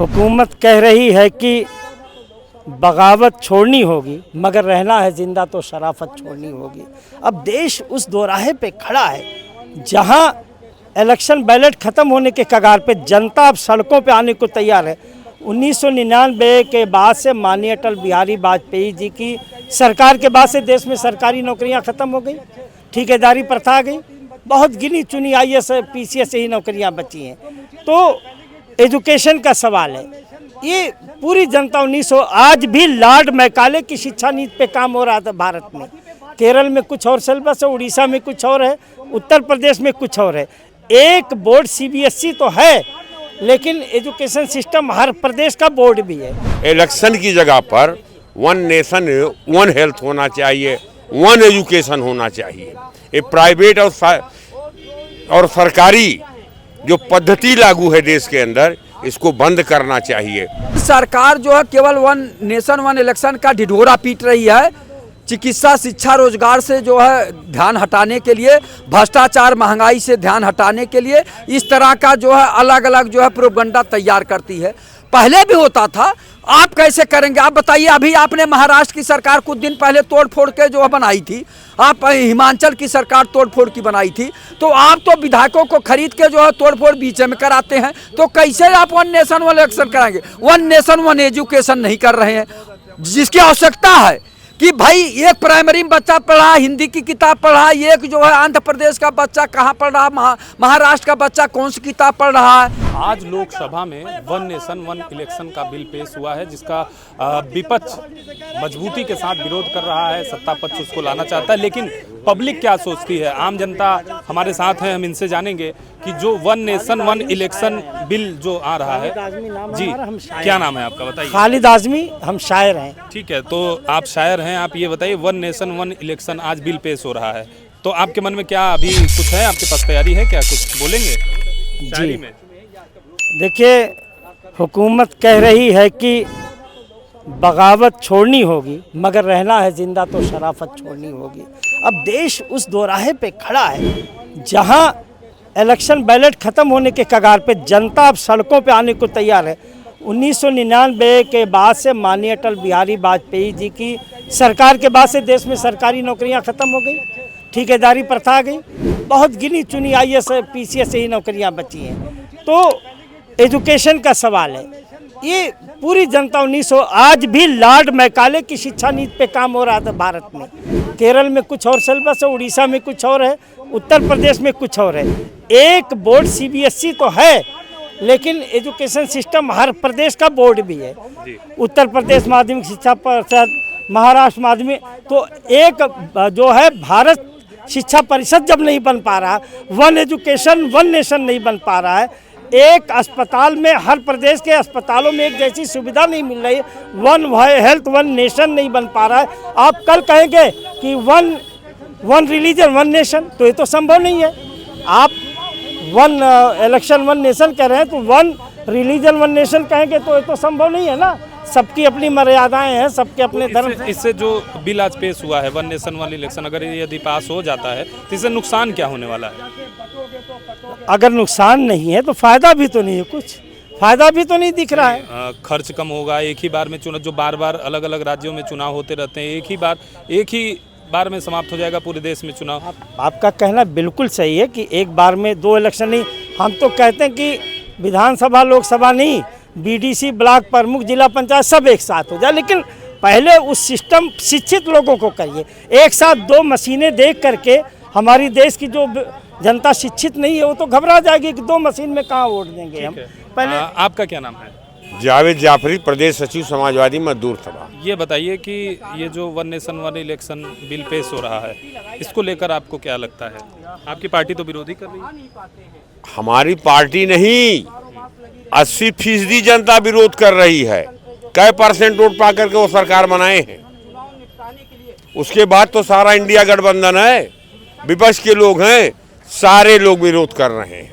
हुकूमत कह रही है कि बगावत छोड़नी होगी, मगर रहना है जिंदा तो शराफत छोड़नी होगी। अब देश उस दोराहे पे खड़ा है जहां इलेक्शन बैलेट ख़त्म होने के कगार पे जनता अब सड़कों पे आने को तैयार है। 1999 के बाद से माननीय अटल बिहारी वाजपेयी जी की सरकार के बाद से देश में सरकारी नौकरियां ख़त्म हो गई, ठेकेदारी प्रथा आ गई, बहुत गिनी चुनी IAS PCS ही नौकरियां बची हैं। तो एजुकेशन का सवाल है, ये पूरी जनता 1900 आज भी लॉर्ड मैकाले की शिक्षा नीति पे काम हो रहा था भारत में। केरल में कुछ और सिलेबस है, उड़ीसा में कुछ और है, उत्तर प्रदेश में कुछ और है। एक बोर्ड CBSE तो है, लेकिन एजुकेशन सिस्टम हर प्रदेश का बोर्ड भी है। इलेक्शन की जगह पर वन नेशन वन हेल्थ होना चाहिए, वन एजुकेशन होना चाहिए। ये प्राइवेट और सरकारी जो पद्धति लागू है देश के अंदर, इसको बंद करना चाहिए। सरकार जो है केवल वन नेशन वन इलेक्शन का ढिढोरा पीट रही है। चिकित्सा, शिक्षा, रोजगार से जो है ध्यान हटाने के लिए, भ्रष्टाचार, महंगाई से ध्यान हटाने के लिए इस तरह का जो है अलग अलग जो है प्रोपगंडा तैयार करती है। पहले भी होता था, आप कैसे करेंगे? आप बताइए। अभी आपने महाराष्ट्र की सरकार कुछ दिन पहले तोड़ फोड़ के जो है बनाई थी, आप हिमाचल की सरकार तोड़ फोड़ की बनाई थी, तो आप तो विधायकों को खरीद के जो है तोड़ फोड़ बीच में कराते हैं। तो कैसे आप वन नेशन वन इलेक्शन कराएंगे? वन नेशन वन एजुकेशन नहीं कर रहे हैं, जिसकी आवश्यकता है कि भाई एक प्राइमरी में बच्चा पढ़ा, हिंदी की किताब पढ़ा, एक जो है आंध्र प्रदेश का बच्चा कहाँ पढ़ रहा, महाराष्ट्र का बच्चा कौन सी किताब पढ़ रहा है। आज लोकसभा में वन नेशन वन इलेक्शन का बिल पेश हुआ है, जिसका विपक्ष मजबूती के साथ विरोध कर रहा है, सत्ता पक्ष उसको लाना चाहता है। लेकिन पब्लिक क्या सोचती है, आम जनता हमारे साथ है, हम इनसे जानेंगे कि जो one nation one election bill जो आ रहा है जी, क्या नाम है आपका, बताइए। खालिद आजमी, हम शायर हैं। ठीक है, तो आप शायर हैं, आप ये बताइए, वन नेशन वन इलेक्शन आज बिल पेश हो रहा है, तो आपके मन में क्या अभी कुछ है, आपके पास तैयारी है, क्या कुछ बोलेंगे शायरी में? देखिए, हुकूमत कह रही है कि बगावत छोड़नी होगी, मगर रहना है जिंदा तो शराफत छोड़नी होगी। अब देश उस दोराहे पे खड़ा है जहां इलेक्शन बैलेट ख़त्म होने के कगार पे जनता अब सड़कों पे आने को तैयार है। 1999 के बाद से माननीय अटल बिहारी वाजपेयी जी की सरकार के बाद से देश में सरकारी नौकरियां ख़त्म हो गई, ठेकेदारी प्रथा आ गई, बहुत गिनी चुनी IAS PCS ही नौकरियां बची हैं। तो एजुकेशन का सवाल है, ये पूरी जनता 1900 आज भी लॉर्ड मैकाले की शिक्षा नीति पे काम हो रहा था भारत में। केरल में कुछ और सिलेबस है, उड़ीसा में कुछ और है, उत्तर प्रदेश में कुछ और है। एक बोर्ड CBSE तो है, लेकिन एजुकेशन सिस्टम हर प्रदेश का बोर्ड भी है। उत्तर प्रदेश माध्यमिक शिक्षा परिषद, महाराष्ट्र माध्यमिक, तो एक जो है भारत शिक्षा परिषद जब नहीं बन पा रहा, वन एजुकेशन वन नेशन नहीं बन पा रहा है, एक अस्पताल में हर प्रदेश के अस्पतालों में एक जैसी सुविधा नहीं मिल रही, वन हेल्थ वन नेशन नहीं बन पा रहा है। आप कल कहेंगे कि वन रिलीजन वन नेशन, तो ये तो संभव नहीं है। आप वन इलेक्शन वन नेशन कह रहे हैं, तो वन रिलीजन वन नेशन कहेंगे तो ये तो संभव नहीं है ना। सबकी अपनी मर्यादाएं हैं, सबके अपने धर्म। इससे जो बिल आज पेश हुआ है वन नेशन वन इलेक्शन, अगर यदि पास हो जाता है तो इससे नुकसान क्या होने वाला है? अगर नुकसान नहीं है तो फायदा भी तो नहीं है, कुछ फायदा भी तो नहीं दिख रहा है। खर्च कम होगा, एक ही बार में चुनाव, जो बार बार अलग अलग राज्यों में चुनाव होते रहते हैं, एक ही बार में समाप्त हो जाएगा पूरे देश में चुनाव। आपका कहना बिल्कुल सही है कि एक बार में 2 इलेक्शन नहीं, हम तो कहते हैं कि विधानसभा लोकसभा नहीं, BDC, ब्लॉक प्रमुख, जिला पंचायत सब एक साथ हो जाए। लेकिन पहले उस सिस्टम शिक्षित लोगों को करिए। एक साथ 2 मशीनें देख करके हमारी देश की जो जनता शिक्षित नहीं है वो तो घबरा जाएगी कि 2 मशीन में कहाँ वोट देंगे हम। पहले आपका क्या नाम है? जावेद जाफरी, प्रदेश सचिव समाजवादी मजदूर सभा। ये बताइए कि ये जो one nation one election bill पेश हो रहा है, इसको लेकर आपको क्या लगता है? आपकी पार्टी तो विरोधी कर रही है। हमारी पार्टी नहीं, 80% जनता विरोध कर रही है। कई % वोट पा करके वो सरकार बनाए हैं। उसके बाद तो सारा इंडिया गठबंधन है, विपक्ष के लोग हैं, सारे लोग विरोध कर रहे हैं।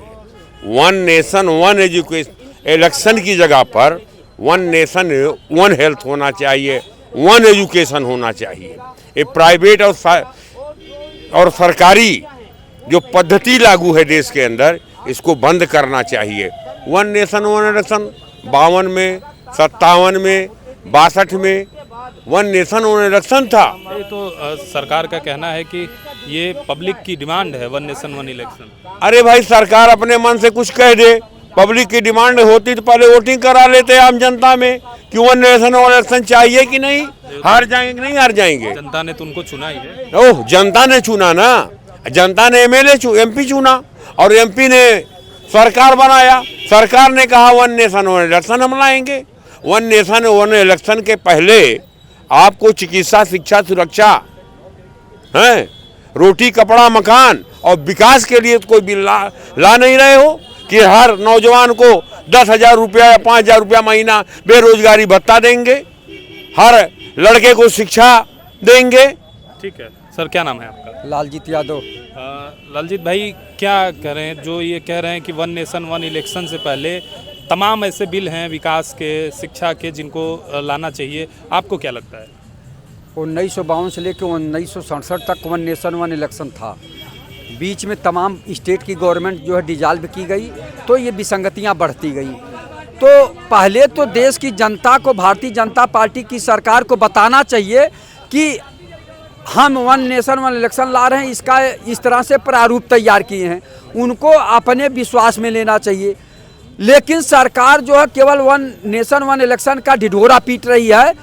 One nation one education, election की जगह पर वन नेशन वन हेल्थ होना चाहिए, वन एजुकेशन होना चाहिए। ये प्राइवेट और सरकारी जो पद्धति लागू है देश के अंदर, इसको बंद करना चाहिए। वन नेशन वन इलेक्शन 52 में, 57 में, 62 में वन नेशन वन इलेक्शन था। ये तो सरकार का कहना है कि ये पब्लिक की डिमांड है, वन नेशन वन इलेक्शन। अरे भाई, सरकार अपने मन से कुछ कह दे, पब्लिक की डिमांड होती तो पहले वोटिंग करा लेते आम जनता में कि वन नेशन वन इलेक्शन चाहिए कि नहीं, हार जाएंगे कि नहीं हार जाएंगे। जनता ने तो उनको चुना ही है। ओह, जनता ने चुना ना, जनता ने एमपी चुना और एमपी ने सरकार बनाया। सरकार ने कहा वन नेशन वन इलेक्शन हम लाएंगे। वन नेशन वन इलेक्शन के पहले आपको चिकित्सा, शिक्षा, सुरक्षा, हैं, रोटी, कपड़ा, मकान और विकास के लिए तो कोई बिल ला नहीं रहे हो कि हर नौजवान को 10,000 रुपया या 5,000 रुपया महीना बेरोजगारी भत्ता देंगे, हर लड़के को शिक्षा देंगे। ठीक है सर, क्या नाम है आपका? लालजीत यादव। लालजीत भाई, क्या कह रहे हैं जो ये कह रहे हैं कि वन नेशन वन इलेक्शन से पहले तमाम ऐसे बिल हैं विकास के, शिक्षा के, जिनको लाना चाहिए, आपको क्या लगता है? 1952 से लेकर 1967 तक वन नेशन वन इलेक्शन था। बीच में तमाम स्टेट की गवर्नमेंट जो है डिजॉल्व की गई, तो ये विसंगतियां बढ़ती गई। तो पहले तो देश की जनता को, भारतीय जनता पार्टी की सरकार को बताना चाहिए कि हम वन नेशन वन इलेक्शन ला रहे हैं, इसका इस तरह से प्रारूप तैयार किए हैं, उनको अपने विश्वास में लेना चाहिए। लेकिन सरकार जो है केवल वन नेशन वन इलेक्शन का ढिढोरा पीट रही है।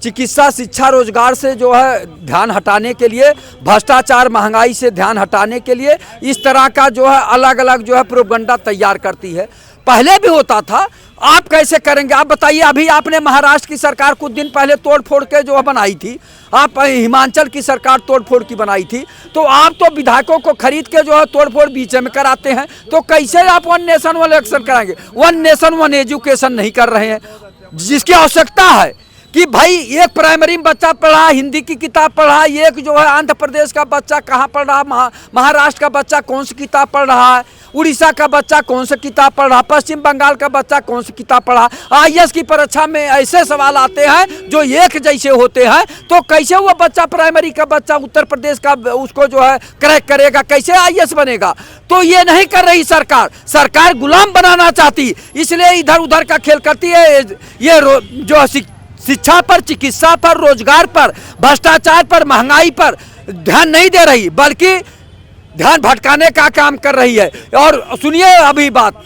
चिकित्सा, शिक्षा, रोजगार से जो है ध्यान हटाने के लिए, भ्रष्टाचार, महंगाई से ध्यान हटाने के लिए इस तरह का जो है अलग अलग जो है प्रोपगंडा तैयार करती है। पहले भी होता था, आप कैसे करेंगे? आप बताइए। अभी आपने महाराष्ट्र की सरकार कुछ दिन पहले तोड़ फोड़ के जो है बनाई थी, आप हिमाचल की सरकार तोड़ फोड़ की बनाई थी, तो आप तो विधायकों को खरीद के जो है तोड़ फोड़ बीच में कराते हैं। तो कैसे आप वन नेशन वन इलेक्शन कराएंगे? वन नेशन वन एजुकेशन नहीं कर रहे हैं, जिसकी आवश्यकता है कि भाई एक प्राइमरी में बच्चा पढ़ा, हिंदी की किताब पढ़ा, एक जो है आंध्र प्रदेश का बच्चा कहाँ पढ़ रहा, महाराष्ट्र का बच्चा कौन सी किताब पढ़ रहा है, उड़ीसा का बच्चा कौन सी किताब पढ़ रहा, पश्चिम बंगाल का बच्चा कौन सी किताब पढ़ा। IAS की परीक्षा में ऐसे सवाल आते हैं जो एक जैसे होते हैं, तो कैसे वो बच्चा, प्राइमरी का बच्चा उत्तर प्रदेश का, उसको जो है क्रैक करेगा, कैसे IAS बनेगा? तो ये नहीं कर रही सरकार। सरकार गुलाम बनाना चाहती, इसलिए इधर उधर का खेल करती है। ये जो शिक्षा पर, चिकित्सा पर, रोजगार पर, भ्रष्टाचार पर, महंगाई पर ध्यान नहीं दे रही, बल्कि ध्यान भटकाने का काम कर रही है। और सुनिए अभी बात,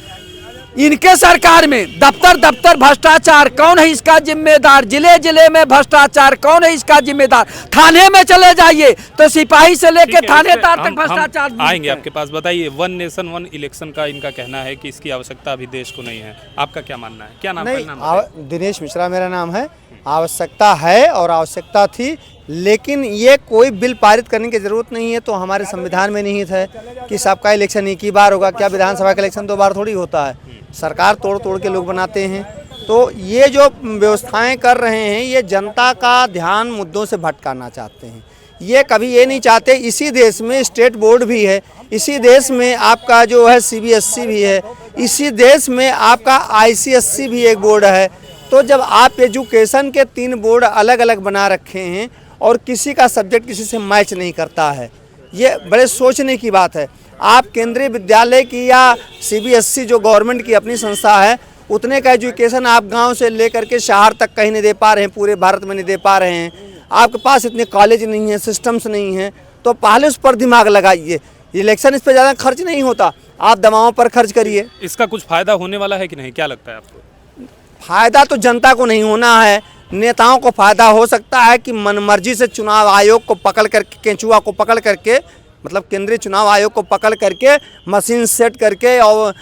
इनके सरकार में दफ्तर दफ्तर भ्रष्टाचार, कौन है इसका जिम्मेदार? जिले जिले में भ्रष्टाचार, कौन है इसका जिम्मेदार? थाने में चले जाइए तो सिपाही से लेके थानेदार तक भ्रष्टाचार। आएंगे आपके पास। बताइए, वन नेशन वन इलेक्शन का इनका कहना है कि इसकी आवश्यकता अभी देश को नहीं है, आपका क्या मानना है? क्या नाम है? दिनेश मिश्रा मेरा नाम है। आवश्यकता है और आवश्यकता थी, लेकिन ये कोई बिल पारित करने की ज़रूरत नहीं है। तो हमारे संविधान में निहित है कि सबका इलेक्शन एक ही बार होगा। क्या विधानसभा का इलेक्शन 2 बार थोड़ी होता है? सरकार तोड़ तोड़ के लोग बनाते हैं। तो ये जो व्यवस्थाएं कर रहे हैं, ये जनता का ध्यान मुद्दों से भटकाना चाहते हैं। ये कभी ये नहीं चाहते। इसी देश में स्टेट बोर्ड भी है, इसी देश में आपका जो है CBSE भी है, इसी देश में आपका ICSE भी एक बोर्ड है। तो जब आप एजुकेशन के 3 बोर्ड अलग अलग बना रखे हैं और किसी का सब्जेक्ट किसी से मैच नहीं करता है, ये बड़े सोचने की बात है। आप केंद्रीय विद्यालय की या CBSE जो गवर्नमेंट की अपनी संस्था है, उतने का एजुकेशन आप गांव से लेकर के शहर तक कहीं नहीं दे पा रहे हैं, पूरे भारत में नहीं दे पा रहे हैं। आपके पास इतने कॉलेज नहीं है, सिस्टम्स नहीं हैं, तो पहले उस पर दिमाग लगाइए। इलेक्शन इस पर ज़्यादा खर्च नहीं होता, आप दवाओं पर खर्च करिए। इसका कुछ फायदा होने वाला है कि नहीं, क्या लगता है आपको? फायदा तो जनता को नहीं होना है, नेताओं को फायदा हो सकता है कि मनमर्जी से चुनाव आयोग को पकड़ करके, केंचुआ को पकड़ करके, मतलब केंद्रीय चुनाव आयोग को पकड़ करके मशीन सेट करके और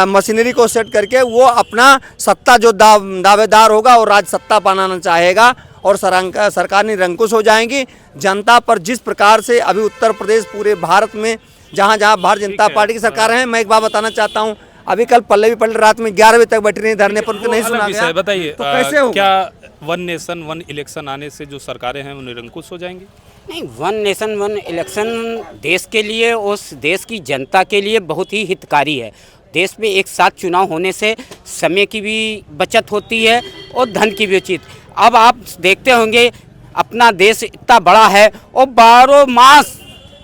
मशीनरी को सेट करके वो अपना सत्ता जो दावेदार होगा और राज सत्ता बनाना चाहेगा और सरकार निरंकुश हो जाएंगी। जनता पर जिस प्रकार से अभी उत्तर प्रदेश, पूरे भारत में जहाँ जहाँ भारतीय जनता पार्टी की सरकार है, मैं एक बात बताना चाहता हूँ, अभी कल पल्लवी पटेल रात में 11 बजे तक बैठी रही धरने पर, उनको नहीं सुना गया। बताइए, तो कैसे होगा? क्या वन नेशन वन इलेक्शन आने से जो सरकारें हैं वो निरंकुश हो जाएंगी? नहीं, वन नेशन वन इलेक्शन देश के लिए, उस देश की जनता के लिए बहुत ही हितकारी है। देश में एक साथ चुनाव होने से समय की भी बचत होती है और धन की भी बचत। अब आप देखते होंगे अपना देश इतना बड़ा है और 12 मास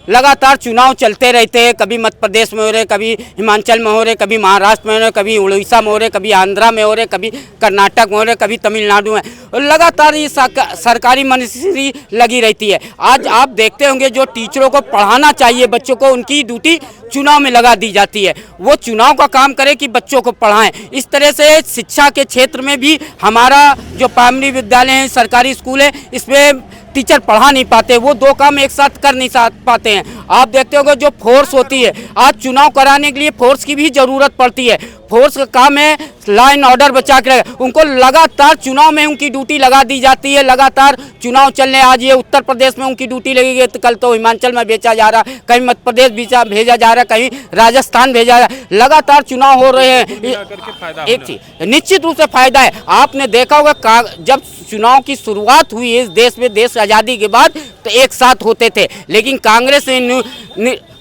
लगातार चुनाव चलते रहते हैं, कभी मध्य प्रदेश में हो रहे, कभी हिमाचल में हो रहे, कभी महाराष्ट्र में हो रहे, कभी उड़ीसा में हो रहे, कभी आंध्रा में हो रहे, कभी कर्नाटक में हो रहे, कभी तमिलनाडु में। लगातार ये सरकारी मशीनरी लगी रहती है। आज आप देखते होंगे जो टीचरों को पढ़ाना चाहिए बच्चों को, उनकी ड्यूटी चुनाव में लगा दी जाती है। वो चुनाव का काम करे कि बच्चों को पढ़ाएं। इस तरह से शिक्षा के क्षेत्र में भी हमारा जो प्राइमरी विद्यालय है, सरकारी स्कूल है, इसमें टीचर पढ़ा नहीं पाते, वो दो काम एक साथ कर नहीं पाते हैं। आप देखते होंगे जो फोर्स होती है, आज चुनाव कराने के लिए फोर्स की भी ज़रूरत पड़ती है। फोर्स का काम है लाइन ऑर्डर बचा के रखे, उनको लगातार चुनाव में उनकी ड्यूटी लगा दी जाती है। लगातार चुनाव चलने, आज ये उत्तर प्रदेश में उनकी ड्यूटी लगेगी, तो कल तो हिमाचल में भेजा जा रहा, कहीं मध्य प्रदेश भेजा जा रहा, कहीं राजस्थान भेजा जा रहा। लगातार चुनाव हो रहे हैं। एक चीज निश्चित रूप से फायदा है। आपने देखा होगा जब चुनाव की शुरुआत हुई इस देश में, देश आज़ादी के बाद, तो एक साथ होते थे, लेकिन कांग्रेस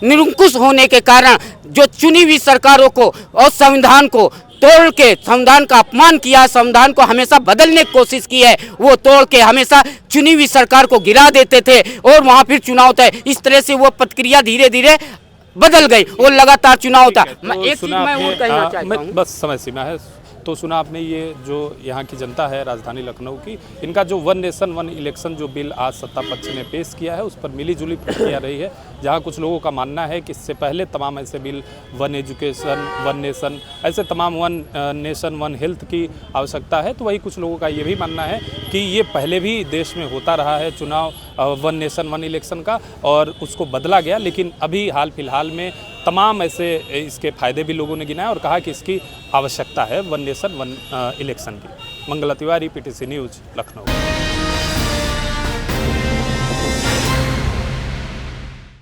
निरंकुश होने के कारण जो चुनी हुई सरकारों को और संविधान को तोड़ के संविधान का अपमान किया, संविधान को हमेशा बदलने की कोशिश की है, वो तोड़ के हमेशा चुनी हुई सरकार को गिरा देते थे और वहाँ फिर चुनाव होता है। इस तरह से वो प्रक्रिया धीरे धीरे बदल गई और लगातार चुनाव होता है। तो एक चीज मैं और कहना चाहता हूँ, बस समय सीमा है। तो सुना आपने ये जो यहाँ की जनता है राजधानी लखनऊ की, इनका जो वन नेशन वन इलेक्शन जो बिल आज सत्ता पक्ष ने पेश किया है, उस पर मिली जुली प्रतिक्रिया रही है। जहाँ कुछ लोगों का मानना है कि इससे पहले तमाम ऐसे bill, one education, one nation, ऐसे तमाम वन नेशन वन हेल्थ की आवश्यकता है, तो वही कुछ लोगों का ये भी मानना है कि ये पहले भी देश में होता रहा है चुनाव वन नेशन वन इलेक्शन का, और उसको बदला गया। लेकिन अभी हाल फिलहाल में तमाम ऐसे इसके फायदे भी लोगों ने गिनाए और कहा कि इसकी आवश्यकता है वन नेशन वन इलेक्शन की। Mangla Tiwari, PTC news, Lucknow.